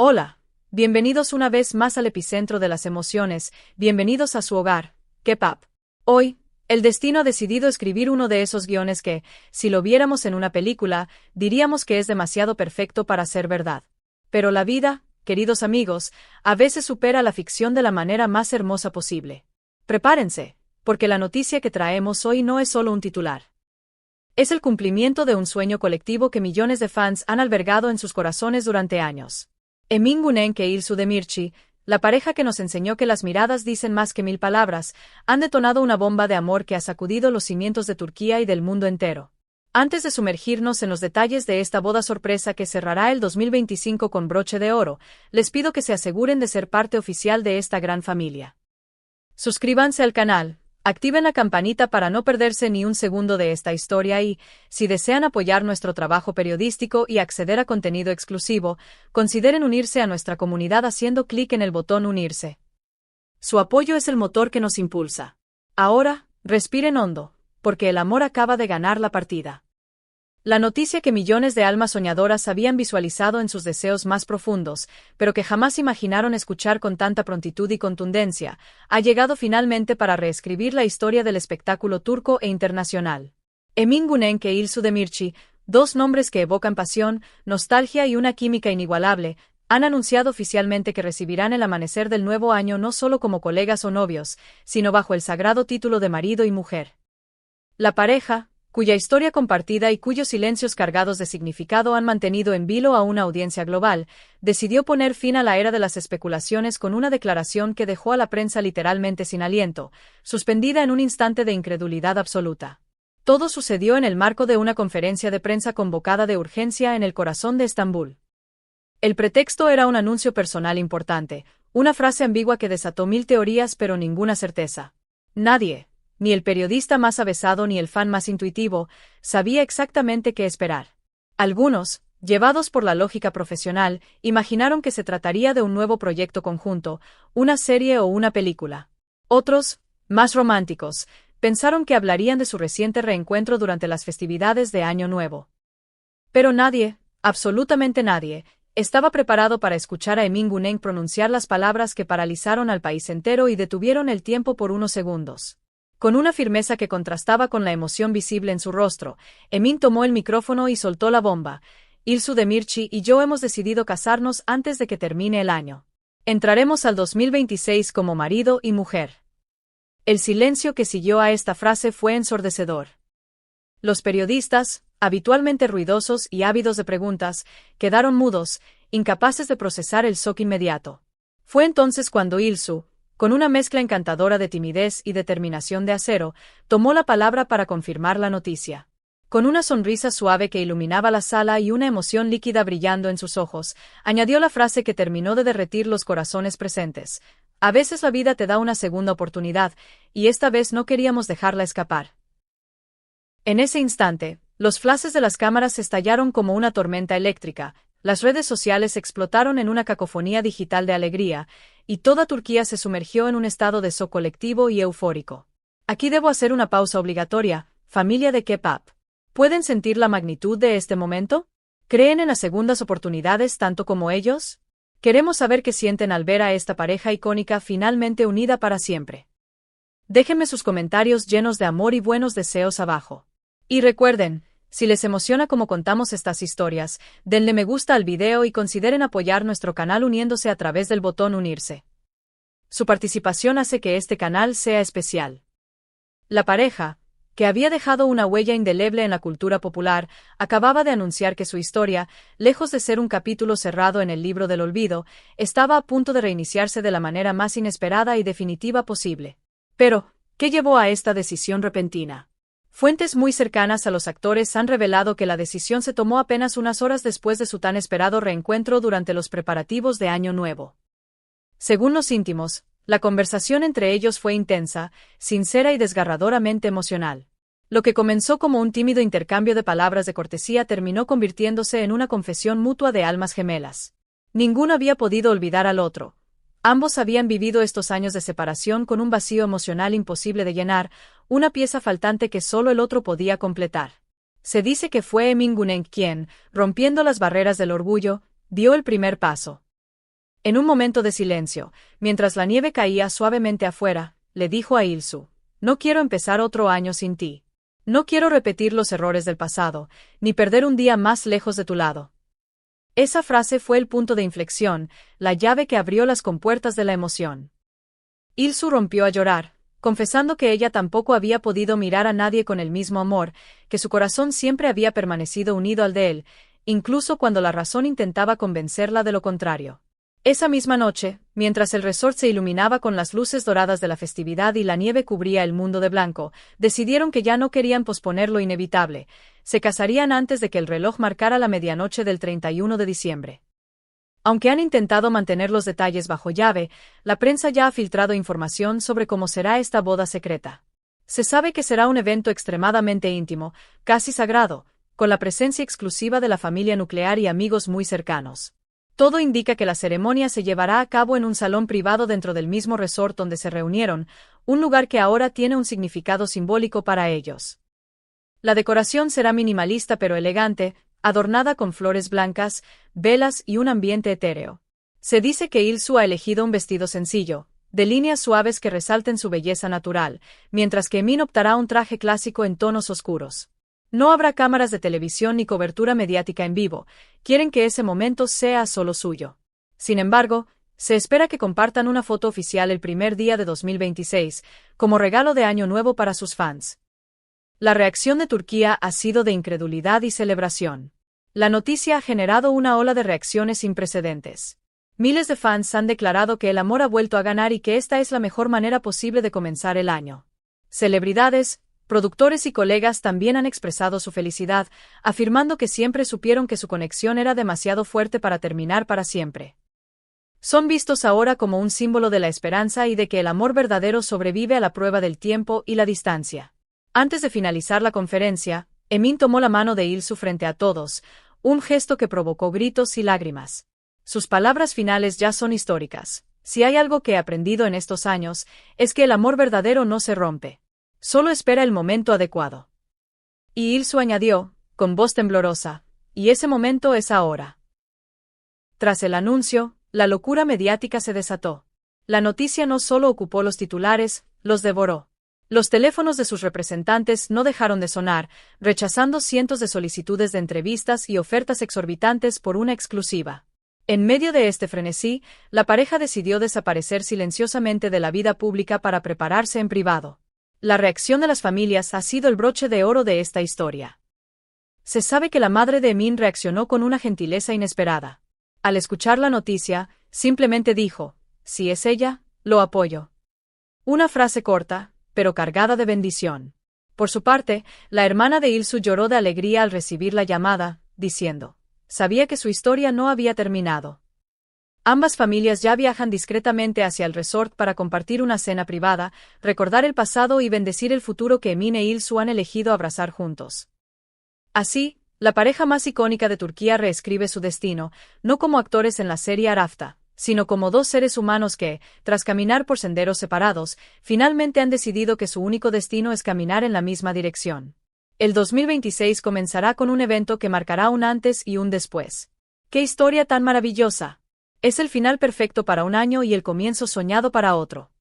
Hola, bienvenidos una vez más al epicentro de las emociones, bienvenidos a su hogar, K-pop. Hoy, el destino ha decidido escribir uno de esos guiones que, si lo viéramos en una película, diríamos que es demasiado perfecto para ser verdad. Pero la vida, queridos amigos, a veces supera la ficción de la manera más hermosa posible. Prepárense, porque la noticia que traemos hoy no es solo un titular. Es el cumplimiento de un sueño colectivo que millones de fans han albergado en sus corazones durante años. Emin Güneş e İlsu Demirci, la pareja que nos enseñó que las miradas dicen más que 1000 palabras, han detonado una bomba de amor que ha sacudido los cimientos de Turquía y del mundo entero. Antes de sumergirnos en los detalles de esta boda sorpresa que cerrará el 2025 con broche de oro, les pido que se aseguren de ser parte oficial de esta gran familia. Suscríbanse al canal. Activen la campanita para no perderse ni un segundo de esta historia y, si desean apoyar nuestro trabajo periodístico y acceder a contenido exclusivo, consideren unirse a nuestra comunidad haciendo clic en el botón Unirse. Su apoyo es el motor que nos impulsa. Ahora, respiren hondo, porque el amor acaba de ganar la partida. La noticia que millones de almas soñadoras habían visualizado en sus deseos más profundos, pero que jamás imaginaron escuchar con tanta prontitud y contundencia, ha llegado finalmente para reescribir la historia del espectáculo turco e internacional. Emin Güneş e İlsu Demirci, dos nombres que evocan pasión, nostalgia y una química inigualable, han anunciado oficialmente que recibirán el amanecer del nuevo año no solo como colegas o novios, sino bajo el sagrado título de marido y mujer. La pareja, cuya historia compartida y cuyos silencios cargados de significado han mantenido en vilo a una audiencia global, decidió poner fin a la era de las especulaciones con una declaración que dejó a la prensa literalmente sin aliento, suspendida en un instante de incredulidad absoluta. Todo sucedió en el marco de una conferencia de prensa convocada de urgencia en el corazón de Estambul. El pretexto era un anuncio personal importante, una frase ambigua que desató 1000 teorías pero ninguna certeza. Nadie, ni el periodista más avesado ni el fan más intuitivo, sabía exactamente qué esperar. Algunos, llevados por la lógica profesional, imaginaron que se trataría de un nuevo proyecto conjunto, una serie o una película. Otros, más románticos, pensaron que hablarían de su reciente reencuentro durante las festividades de Año Nuevo. Pero nadie, absolutamente nadie, estaba preparado para escuchar a Emin Güneş pronunciar las palabras que paralizaron al país entero y detuvieron el tiempo por unos segundos. Con una firmeza que contrastaba con la emoción visible en su rostro, Emin tomó el micrófono y soltó la bomba. İlsu Demirci y yo hemos decidido casarnos antes de que termine el año. Entraremos al 2026 como marido y mujer. El silencio que siguió a esta frase fue ensordecedor. Los periodistas, habitualmente ruidosos y ávidos de preguntas, quedaron mudos, incapaces de procesar el shock inmediato. Fue entonces cuando İlsu, con una mezcla encantadora de timidez y determinación de acero, tomó la palabra para confirmar la noticia. Con una sonrisa suave que iluminaba la sala y una emoción líquida brillando en sus ojos, añadió la frase que terminó de derretir los corazones presentes. A veces la vida te da una segunda oportunidad, y esta vez no queríamos dejarla escapar. En ese instante, los flashes de las cámaras estallaron como una tormenta eléctrica, las redes sociales explotaron en una cacofonía digital de alegría, y toda Turquía se sumergió en un estado de shock colectivo y eufórico. Aquí debo hacer una pausa obligatoria, familia de K-pop. ¿Pueden sentir la magnitud de este momento? ¿Creen en las segundas oportunidades tanto como ellos? Queremos saber qué sienten al ver a esta pareja icónica finalmente unida para siempre. Déjenme sus comentarios llenos de amor y buenos deseos abajo. Y recuerden, si les emociona como contamos estas historias, denle me gusta al video y consideren apoyar nuestro canal uniéndose a través del botón Unirse. Su participación hace que este canal sea especial. La pareja, que había dejado una huella indeleble en la cultura popular, acababa de anunciar que su historia, lejos de ser un capítulo cerrado en el libro del olvido, estaba a punto de reiniciarse de la manera más inesperada y definitiva posible. Pero, ¿qué llevó a esta decisión repentina? Fuentes muy cercanas a los actores han revelado que la decisión se tomó apenas unas horas después de su tan esperado reencuentro durante los preparativos de Año Nuevo. Según los íntimos, la conversación entre ellos fue intensa, sincera y desgarradoramente emocional. Lo que comenzó como un tímido intercambio de palabras de cortesía terminó convirtiéndose en una confesión mutua de almas gemelas. Ninguno había podido olvidar al otro. Ambos habían vivido estos años de separación con un vacío emocional imposible de llenar, una pieza faltante que solo el otro podía completar. Se dice que fue Emin Güneş quien, rompiendo las barreras del orgullo, dio el primer paso. En un momento de silencio, mientras la nieve caía suavemente afuera, le dijo a Ilsu: no quiero empezar otro año sin ti. No quiero repetir los errores del pasado, ni perder un día más lejos de tu lado. Esa frase fue el punto de inflexión, la llave que abrió las compuertas de la emoción. Ilsu rompió a llorar, confesando que ella tampoco había podido mirar a nadie con el mismo amor, que su corazón siempre había permanecido unido al de él, incluso cuando la razón intentaba convencerla de lo contrario. Esa misma noche, mientras el resort se iluminaba con las luces doradas de la festividad y la nieve cubría el mundo de blanco, decidieron que ya no querían posponer lo inevitable. Se casarían antes de que el reloj marcara la medianoche del 31 de diciembre. Aunque han intentado mantener los detalles bajo llave, la prensa ya ha filtrado información sobre cómo será esta boda secreta. Se sabe que será un evento extremadamente íntimo, casi sagrado, con la presencia exclusiva de la familia nuclear y amigos muy cercanos. Todo indica que la ceremonia se llevará a cabo en un salón privado dentro del mismo resort donde se reunieron, un lugar que ahora tiene un significado simbólico para ellos. La decoración será minimalista pero elegante, adornada con flores blancas, velas y un ambiente etéreo. Se dice que Ilsu ha elegido un vestido sencillo, de líneas suaves que resalten su belleza natural, mientras que Emin optará un traje clásico en tonos oscuros. No habrá cámaras de televisión ni cobertura mediática en vivo, quieren que ese momento sea solo suyo. Sin embargo, se espera que compartan una foto oficial el primer día de 2026, como regalo de Año Nuevo para sus fans. La reacción de Turquía ha sido de incredulidad y celebración. La noticia ha generado una ola de reacciones sin precedentes. Miles de fans han declarado que el amor ha vuelto a ganar y que esta es la mejor manera posible de comenzar el año. Celebridades, productores y colegas también han expresado su felicidad, afirmando que siempre supieron que su conexión era demasiado fuerte para terminar para siempre. Son vistos ahora como un símbolo de la esperanza y de que el amor verdadero sobrevive a la prueba del tiempo y la distancia. Antes de finalizar la conferencia, Emin tomó la mano de Ilsu frente a todos, un gesto que provocó gritos y lágrimas. Sus palabras finales ya son históricas. Si hay algo que he aprendido en estos años, es que el amor verdadero no se rompe. Solo espera el momento adecuado. Y Ilsu añadió, con voz temblorosa, y ese momento es ahora. Tras el anuncio, la locura mediática se desató. La noticia no solo ocupó los titulares, los devoró. Los teléfonos de sus representantes no dejaron de sonar, rechazando cientos de solicitudes de entrevistas y ofertas exorbitantes por una exclusiva. En medio de este frenesí, la pareja decidió desaparecer silenciosamente de la vida pública para prepararse en privado. La reacción de las familias ha sido el broche de oro de esta historia. Se sabe que la madre de Emin reaccionó con una gentileza inesperada. Al escuchar la noticia, simplemente dijo: si es ella, lo apoyo. Una frase corta, pero cargada de bendición. Por su parte, la hermana de Ilsu lloró de alegría al recibir la llamada, diciendo: sabía que su historia no había terminado. Ambas familias ya viajan discretamente hacia el resort para compartir una cena privada, recordar el pasado y bendecir el futuro que Emin e Ilsu han elegido abrazar juntos. Así, la pareja más icónica de Turquía reescribe su destino, no como actores en la serie Arafta, sino como dos seres humanos que, tras caminar por senderos separados, finalmente han decidido que su único destino es caminar en la misma dirección. El 2026 comenzará con un evento que marcará un antes y un después. ¡Qué historia tan maravillosa! Es el final perfecto para un año y el comienzo soñado para otro.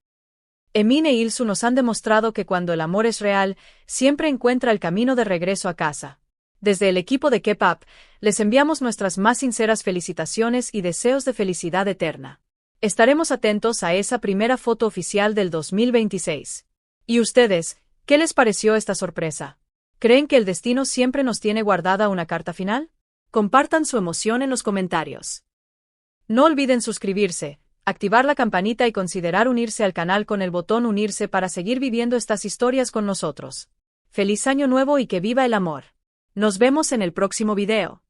Emin e Ilsu nos han demostrado que cuando el amor es real, siempre encuentra el camino de regreso a casa. Desde el equipo de K-Pop, les enviamos nuestras más sinceras felicitaciones y deseos de felicidad eterna. Estaremos atentos a esa primera foto oficial del 2026. ¿Y ustedes, qué les pareció esta sorpresa? ¿Creen que el destino siempre nos tiene guardada una carta final? Compartan su emoción en los comentarios. No olviden suscribirse, activar la campanita y considerar unirse al canal con el botón unirse para seguir viviendo estas historias con nosotros. ¡Feliz Año Nuevo y que viva el amor! Nos vemos en el próximo video.